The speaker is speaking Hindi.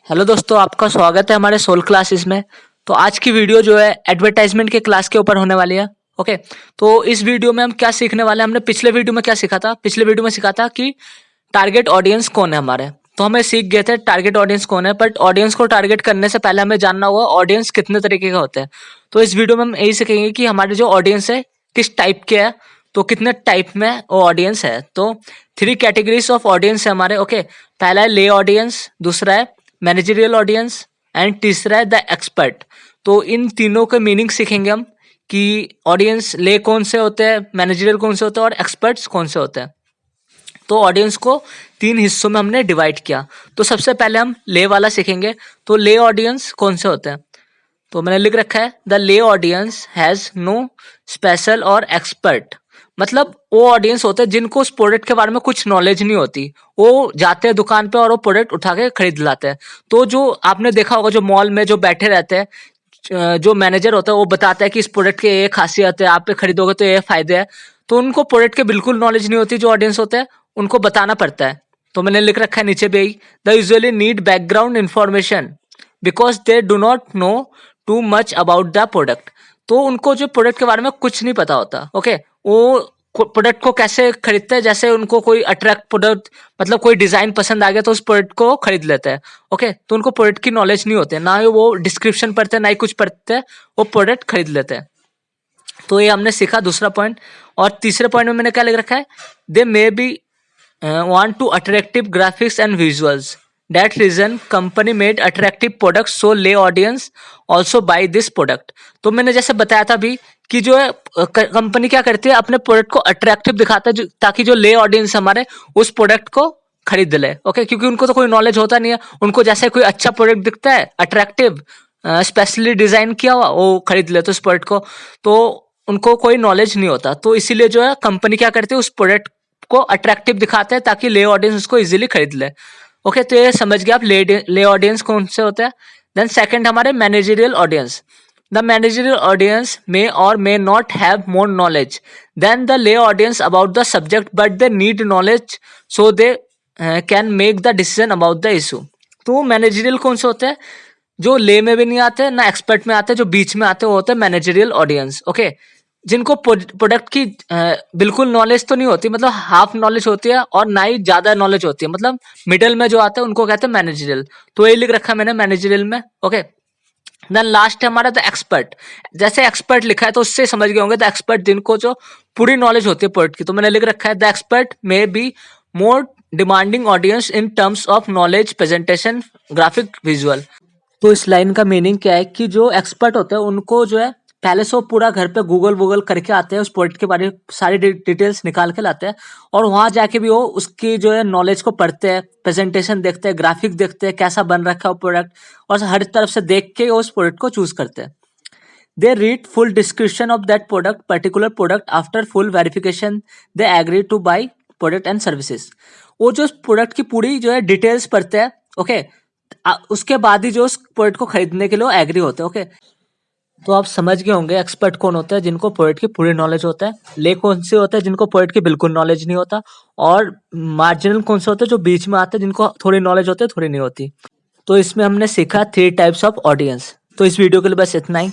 हेलो दोस्तों, आपका स्वागत है हमारे सोल क्लासेस में। तो आज की वीडियो जो है एडवर्टाइजमेंट के क्लास के ऊपर होने वाली है। ओके, तो इस वीडियो में हम क्या सीखने वाले हैं? हमने पिछले वीडियो में क्या सीखा था? पिछले वीडियो में सीखा था कि टारगेट ऑडियंस कौन है हमारे। तो हमें सीख गए थे टारगेट ऑडियंस कौन है, बट ऑडियंस को टारगेट करने से पहले हमें जानना होगा ऑडियंस कितने तरीके का होता है। तो इस वीडियो में हम यही सीखेंगे कि हमारे जो ऑडियंस है किस टाइप के है, तो कितने टाइप में वो ऑडियंस है। तो 3 कैटेगरीज ऑफ ऑडियंस है हमारे। ओके, पहला है ले ऑडियंस, दूसरा है मैनेजरियल ऑडियंस एंड तीसरा है द एक्सपर्ट। तो इन तीनों के मीनिंग सीखेंगे हम कि ऑडियंस ले कौन से होते हैं, मैनेजरियल कौन से होते हैं और एक्सपर्ट्स कौन से होते हैं। तो ऑडियंस को 3 हिस्सों में हमने डिवाइड किया। तो सबसे पहले हम ले वाला सीखेंगे। तो ले ऑडियंस कौन से होते हैं? तो मैंने लिख रखा है the lay audience has no special और एक्सपर्ट। मतलब वो ऑडियंस होते हैं जिनको उस प्रोडक्ट के बारे में कुछ नॉलेज नहीं होती, वो जाते हैं दुकान पे और वो प्रोडक्ट उठा के खरीद लाते हैं। तो जो आपने देखा होगा, जो मॉल में जो बैठे रहते हैं, जो मैनेजर होता है वो बताता है कि इस प्रोडक्ट की ये खासियत है, आप पे खरीदोगे तो ये फायदे हैं। तो उनको प्रोडक्ट के बिल्कुल नॉलेज नहीं होती, जो ऑडियंस होते हैं उनको बताना पड़ता है। तो मैंने लिख रखा है नीचे भी, the usually need background information because they do not know too much about the product. तो उनको जो प्रोडक्ट के बारे में कुछ नहीं पता होता। ओके, वो प्रोडक्ट को कैसे खरीदते हैं, जैसे उनको कोई अट्रैक्ट प्रोडक्ट, मतलब कोई डिजाइन पसंद आ गया तो उस प्रोडक्ट को खरीद लेते हैं। ओके, तो उनको प्रोडक्ट की नॉलेज नहीं होती है, ना ही वो डिस्क्रिप्शन पढ़ते हैं, ना ही कुछ पढ़ते हैं, वो प्रोडक्ट खरीद लेते हैं। तो ये हमने सीखा दूसरा पॉइंट। और तीसरे पॉइंट में मैंने क्या लिख रखा है, they may be want to attractive graphics and visuals. That reason company made attractive products so lay audience also buy this product. तो मैंने जैसे बताया था अभी कि जो है कंपनी क्या करती है, अपने प्रोडक्ट को अट्रैक्टिव दिखाता है ताकि जो ले ऑडियंस हमारे उस प्रोडक्ट को खरीद ले। ओके, क्योंकि उनको तो कोई नॉलेज होता नहीं है, उनको जैसे कोई अच्छा प्रोडक्ट दिखता है अट्रैक्टिव, स्पेशली डिजाइन किया हुआ, वो खरीद लेते उस प्रोडक्ट को। तो उनको कोई नॉलेज नहीं होता, तो इसीलिए जो है कंपनी क्या करती है, उस प्रोडक्ट को अट्रैक्टिव दिखाते हैं ताकि ले ऑडियंस उसको इजीली खरीद ले। ओके, तो ये समझ गए आप ले ऑडियंस कौन से होते हैं। देन सेकंड हमारे managerial audience. The managerial audience may और may not have more knowledge than the lay audience about the subject, but they need knowledge so they can make the decision about the issue. तो मैनेजरियल कौन से होते हैं? जो ले में भी नहीं आते ना एक्सपर्ट में आते, जो बीच में आते वो होते हैं मैनेजरियल ऑडियंस। ओके, जिनको प्रोडक्ट की बिल्कुल नॉलेज तो नहीं होती, मतलब हाफ नॉलेज होती है, और ना ही ज्यादा नॉलेज होती है, मतलब मिडल में जो आते हैं उनको कहते हैं मैनेजरियल। तो ये लिख रखा है मैंने मैनेजरियल में। ओके, देन लास्ट है हमारा द एक्सपर्ट। जैसे एक्सपर्ट लिखा है तो उससे समझ गए होंगे द एक्सपर्ट, जिनको जो पूरी नॉलेज होती है प्रोडक्ट की। तो मैंने लिख रखा है the expert may be more demanding audience in terms of knowledge, presentation, graphic, visual. तो इस लाइन का मीनिंग क्या है कि जो एक्सपर्ट होते हैं उनको जो है पहले से वो पूरा घर पे गूगल करके आते हैं, उस प्रोडक्ट के बारे में सारी डिटेल्स निकाल के लाते हैं, और वहां जाके भी वो उसकी जो है नॉलेज को पढ़ते हैं, प्रेजेंटेशन देखते हैं, ग्राफिक देखते हैं, कैसा बन रखा है वो प्रोडक्ट, और हर तरफ से देख के उस प्रोडक्ट को चूज करते हैं। They read full description of that product, particular product, after full verification they agree to buy product and services. वो जो प्रोडक्ट की पूरी जो है डिटेल्स पढ़ते हैं। ओके, उसके बाद ही जो उस प्रोडक्ट को खरीदने के लिए एग्री होते हैं। ओके, तो आप समझ गए होंगे एक्सपर्ट कौन होता है, जिनको प्रोडक्ट की पूरी नॉलेज होता है। ले कौन से होता है, जिनको प्रोडक्ट की बिल्कुल नॉलेज नहीं होता। और मार्जिनल कौन से होते हैं, जो बीच में आते हैं, जिनको थोड़ी नॉलेज होती है, थोड़ी नहीं होती। तो इसमें हमने सीखा 3 टाइप्स ऑफ ऑडियंस। तो इस वीडियो के लिए बस इतना ही।